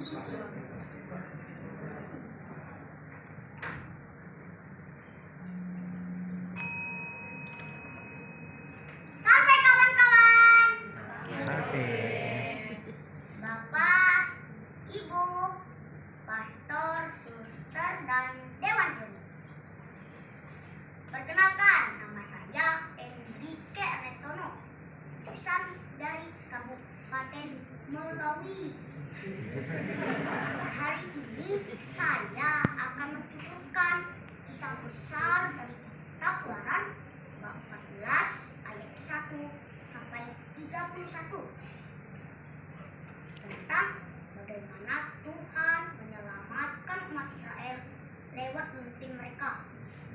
Sampai kawan-kawan. Sampai. Bapak, Ibu, Pastor, Suster, dan Dewan Juri. Perkenalkan, nama saya Enrique Ernestono, utusan dari Kabupaten Melawi. Hari ini saya akan menuturkan kisah besar dari kitab Keluaran bab 14 ayat 1 sampai 31 tentang bagaimana Tuhan menyelamatkan umat Israel lewat pemimpin mereka,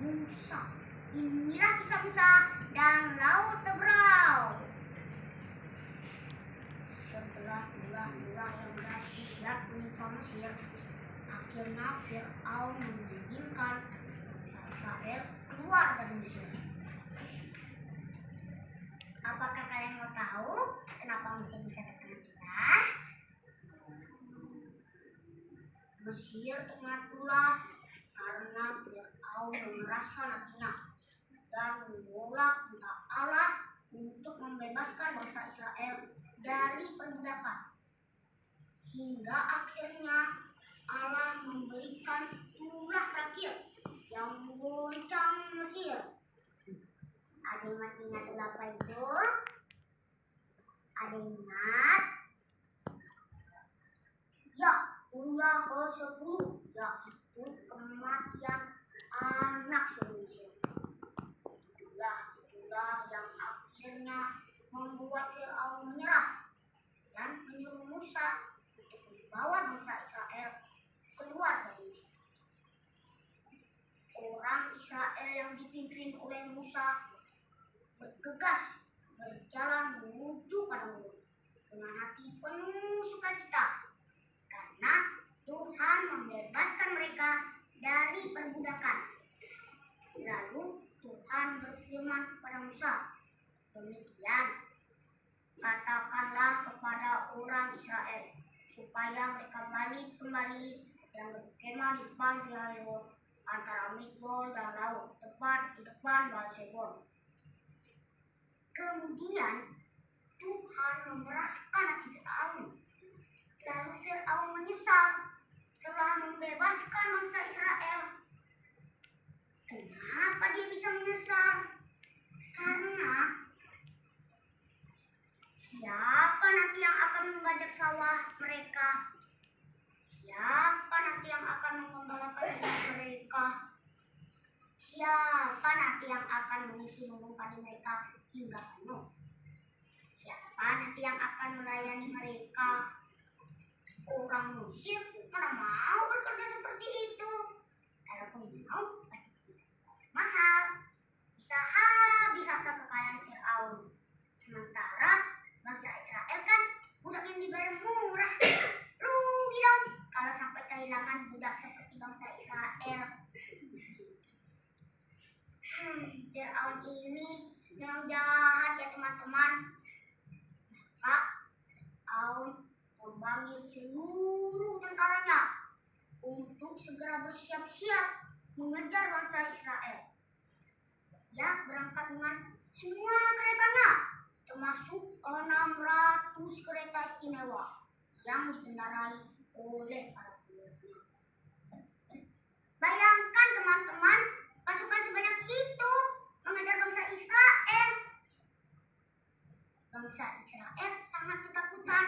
Musa. Inilah kisah Musa dan Laut Teberau. Setelah ulah-ulah yang dahsyat menimpa Mesir, akhirnya Fir'aun mengizinkan Israel keluar dari Mesir. Apakah kalian mau tahu kenapa Mesir bisa terkena tulah? Mesir terkena tulah karena Fir'aun mengeraskan hatinya dan menolak perintah Allah untuk membebaskan bangsa Israel dari perbudakan. Hingga akhirnya Allah memberikan tulah terakhir yang mengguncang Mesir. Ada yang masih ingat tulah apa itu? Ada yang ingat? Ya, tulah ke-10, yaitu kematian anak seluruh Mesir. Tulah yang akhirnya membuat Fir'aun menyerah dan menyuruh Musa untuk membawa bangsa Israel keluar dari Mesir. Orang Israel yang dipimpin oleh Musa bergegas berjalan menuju padang gurun dengan hati penuh sukacita karena Tuhan membebaskan mereka dari perbudakan. Lalu Tuhan berfirman kepada Musa, demikian, katakanlah kepada orang Israel supaya mereka balik kembali dan berkemah di depan Pihahirot antara Migdol dan laut, tepat di depan Baal-Zebon. Kemudian Tuhan memeraskan hati Fir'aun. Lalu Fir'aun menyesal telah membebaskan bangsa Israel. Kenapa dia bisa menyesal? Karena siapa nanti yang akan membajak sawah mereka? Siapa nanti yang akan mengembalakan mereka? Siapa nanti yang akan mengisi lumbung padi mereka hingga penuh? Siapa nanti yang akan melayani mereka? Orang Mesir mana mau bekerja seperti itu? Kalaupun mau, pasti mahal. Bisa habis harta kekayaan Fir'aun. Sementara bangsa Israel kan budak yang dibayar murah. Rugi dong kalau sampai kehilangan budak seperti bangsa Israel. Fir'aun ini memang jahat ya teman-teman. Maka Fir'aun memanggil seluruh tentaranya untuk segera bersiap-siap mengejar bangsa Israel. Dia berangkat dengan semua keretanya, termasuk 600 kereta istimewa yang dikendarai oleh para pengikutnya. Bayangkan teman-teman, pasukan sebanyak itu mengejar bangsa Israel. Bangsa Israel sangat ketakutan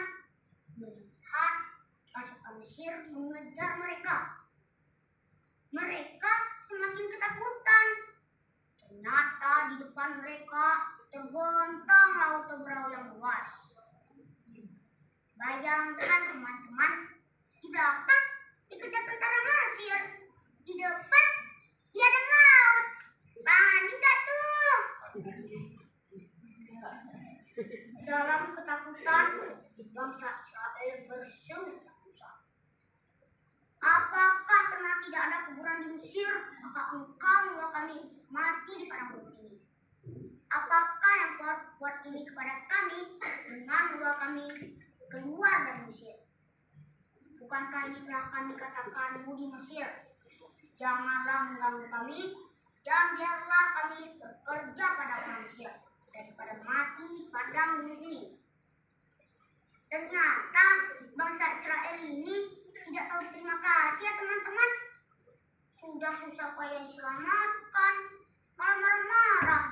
melihat pasukan Mesir mengejar mereka. Mereka semakin ketakutan. Ternyata di depan mereka terbentang Laut Teberau yang luas. Bayangkan teman-teman, di belakang dikejar tentara Mesir, di depan tiada laut. Panik gak tuh? Dalam ketakutan, bangsa Israel berseru kepada Musa, apakah karena tidak ada kuburan di Mesir, maka engkau membawa kami mati di padang gurun ini? Apakah yang kau buat ini kepada kami dengan membawa kami keluar dari Mesir? Bukan bukankah ini telah kami katakanmu di Mesir? Janganlah mengganggu kami, dan biarlah kami bekerja pada orang Mesir daripada mati padang bumi ini. Ternyata bangsa Israel ini tidak tahu terima kasih ya teman-teman. Sudah susah payah diselamatkan, malah marah-marah.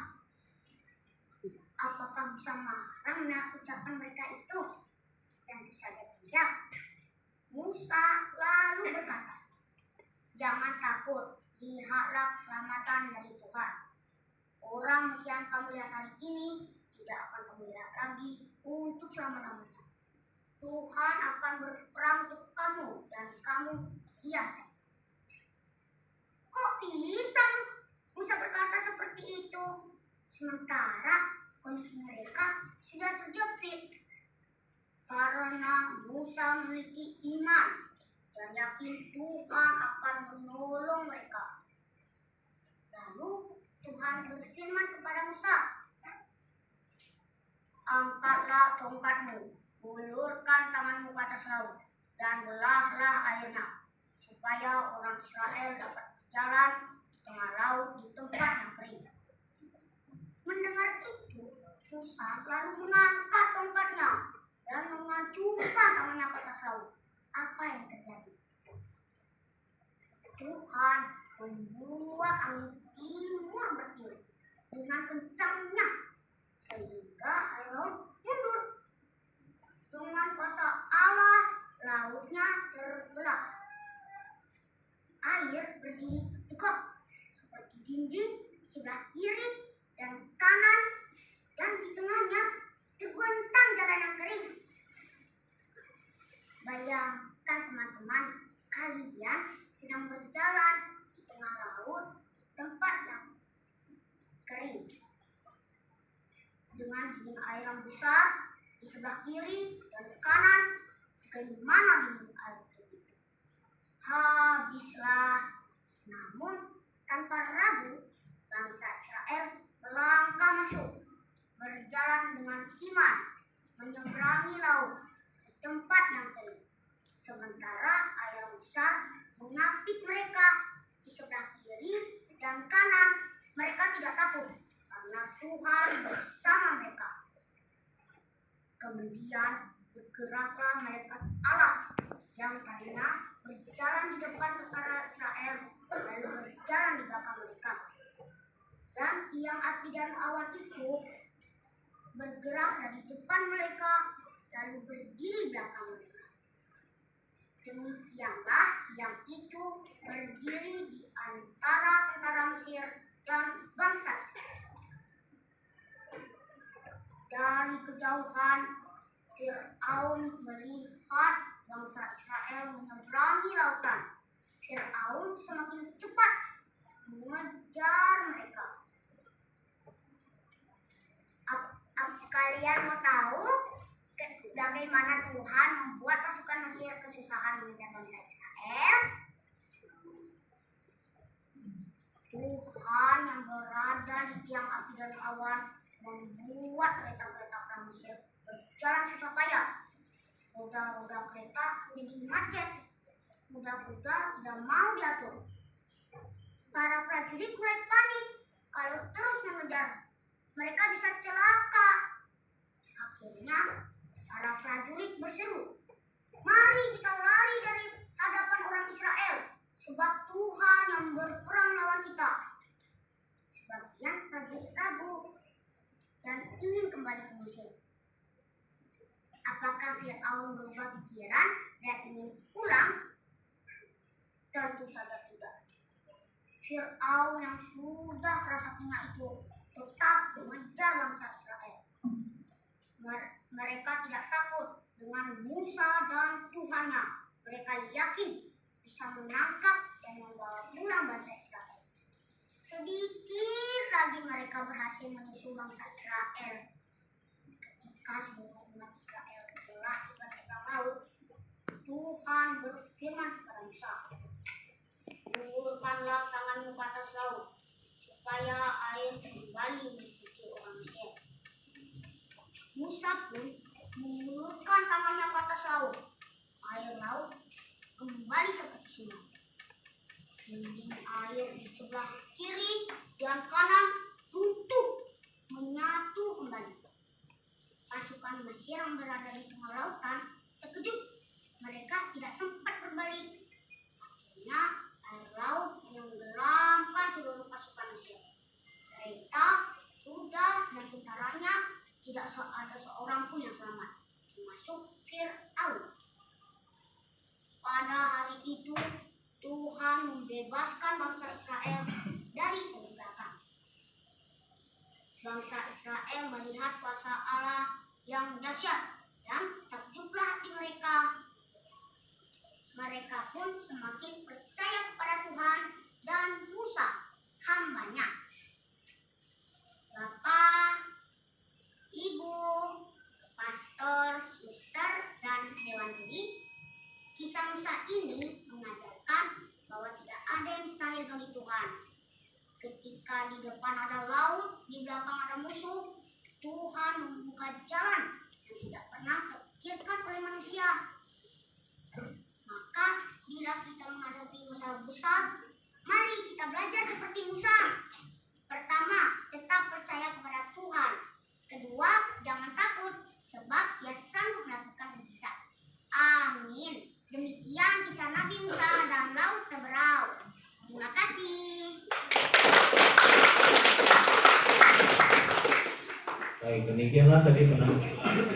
Apakah bisa marah mendengar ucapan mereka itu? Tentu saja tidak. Musa lalu berkata, "Jangan takut, lihatlah keselamatan dari Tuhan. Orang Mesir yang kamu lihat hari ini tidak akan kamu lihat lagi untuk selama-lamanya. Tuhan akan berperang untuk kamu dan kamu diam." Kok bisa Musa berkata seperti itu? Sementara kondisi mereka sudah terjepit. Karena Musa memiliki iman dan yakin Tuhan akan menolong mereka. Lalu Tuhan berfirman kepada Musa, "Angkatlah tongkatmu, ulurkan tanganmu ke atas laut, dan belahlah airnya, supaya orang Israel dapat berjalan di tengah laut di tempat yang kering." Mendengar itu, Musa lalu mengangkat tongkatnya dan mengacungkan tangannya ke atas laut. Apa yang terjadi? Tuhan membuat angin timur bertiup dengan kencangnya sehingga air laut mundur. Dengan kuasa Allah, lautnya terbelah. Air berdiri tegak seperti dinding di sebelah kiri dan kanan, dan di tengahnya terbentang jalan yang kering. Bayangkan teman-teman, kalian sedang berjalan di tengah laut, tempat yang kering, dengan dinding air yang besar di sebelah kiri dan kanan. Bagaimana dinding air itu? Habislah. Namun tanpa ragu, bangsa Israel melangkah masuk, berjalan dengan iman, menyeberangi laut di tempat yang kering. Sementara air besar mengapit mereka di sebelah kiri dan kanan. Mereka tidak takut karena Tuhan bersama mereka. Kemudian bergeraklah malaikat Allah yang tadinya berjalan di depan tentara Israel, lalu berjalan di belakang mereka. Dan tiang api dan awan itu bergerak dari depan mereka, lalu berdiri di belakang mereka. Demikianlah tiang itu berdiri di antara tentara Mesir dan bangsa Israel. Dari kejauhan, Fir'aun melihat bangsa Israel menyeberangi lautan. Fir'aun semakin cepat mengejar mereka. Kalian mau tahu bagaimana Tuhan membuat pasukan Mesir kesusahan mengejar bangsa Israel? Tuhan yang berada di tiang api dan awan membuat kereta-kereta perang Mesir berjalan susah payah. Roda-roda kereta jadi macet. Kuda-kuda tidak mau diatur. Para prajurit mulai panik kalau terus mengejar. Mereka bisa celaka. Akhirnya para prajurit berseru, "Mari kita lari dari hadapan orang Israel, sebab Tuhan yang berperang lawan kita." Sebagian prajurit ragu dan ingin kembali ke Mesir. Apakah Fir'aun berubah pikiran dan ingin pulang? Tentu saja tidak. Fir'aun yang sudah keras hatinya itu tetap mengejar bangsa Israel. Mereka tidak takut dengan Musa dan Tuhannya. Mereka yakin bisa menangkap dan membawa pulang bangsa Israel. Sedikit lagi mereka berhasil menyusul bangsa Israel. Ketika seluruh umat Israel telah tiba di seberang laut, Tuhan berfirman kepada Musa, "Ulurkanlah tanganmu ke atas laut, supaya air kembali mengikuti orang Mesir." Musa pun mengulurkan tangannya ke atas laut. Air laut kembali seperti semula. Dinding air di sebelah kiri dan kanan runtuh menyatu kembali. Pasukan Mesir yang berada di tengah lautan terkejut. Mereka tidak sempat berbalik. Akhirnya air laut menenggelamkan seluruh pasukan Mesir. Kereta, kuda, dan tentaranya tidak ada seorang pun yang selamat, termasuk Fir'aun. Pada hari itu Tuhan membebaskan bangsa Israel dari perbudakan. Bangsa Israel melihat kuasa Allah yang dahsyat dan takjublah hati mereka. Mereka pun semakin percaya kepada Tuhan dan Musa, hambanya. Bapak, Ibu, pastor, suster, dan dewan juri, kisah Musa ini mengajarkan bahwa tidak ada yang mustahil bagi Tuhan. Ketika di depan ada laut, di belakang ada musuh, Tuhan membuka jalan yang tidak pernah terpikirkan oleh manusia. Maka bila kita menghadapi masalah besar, mari kita belajar seperti Musa. Pertama, tetap percaya kepada Tuhan. Kedua, jangan takut sebab Dia sanggup melakukan mukjizat. Amin. Demikian kisah Nabi Musa dan Laut Teberau. Terima kasih. Baik, demikianlah tadi penampilan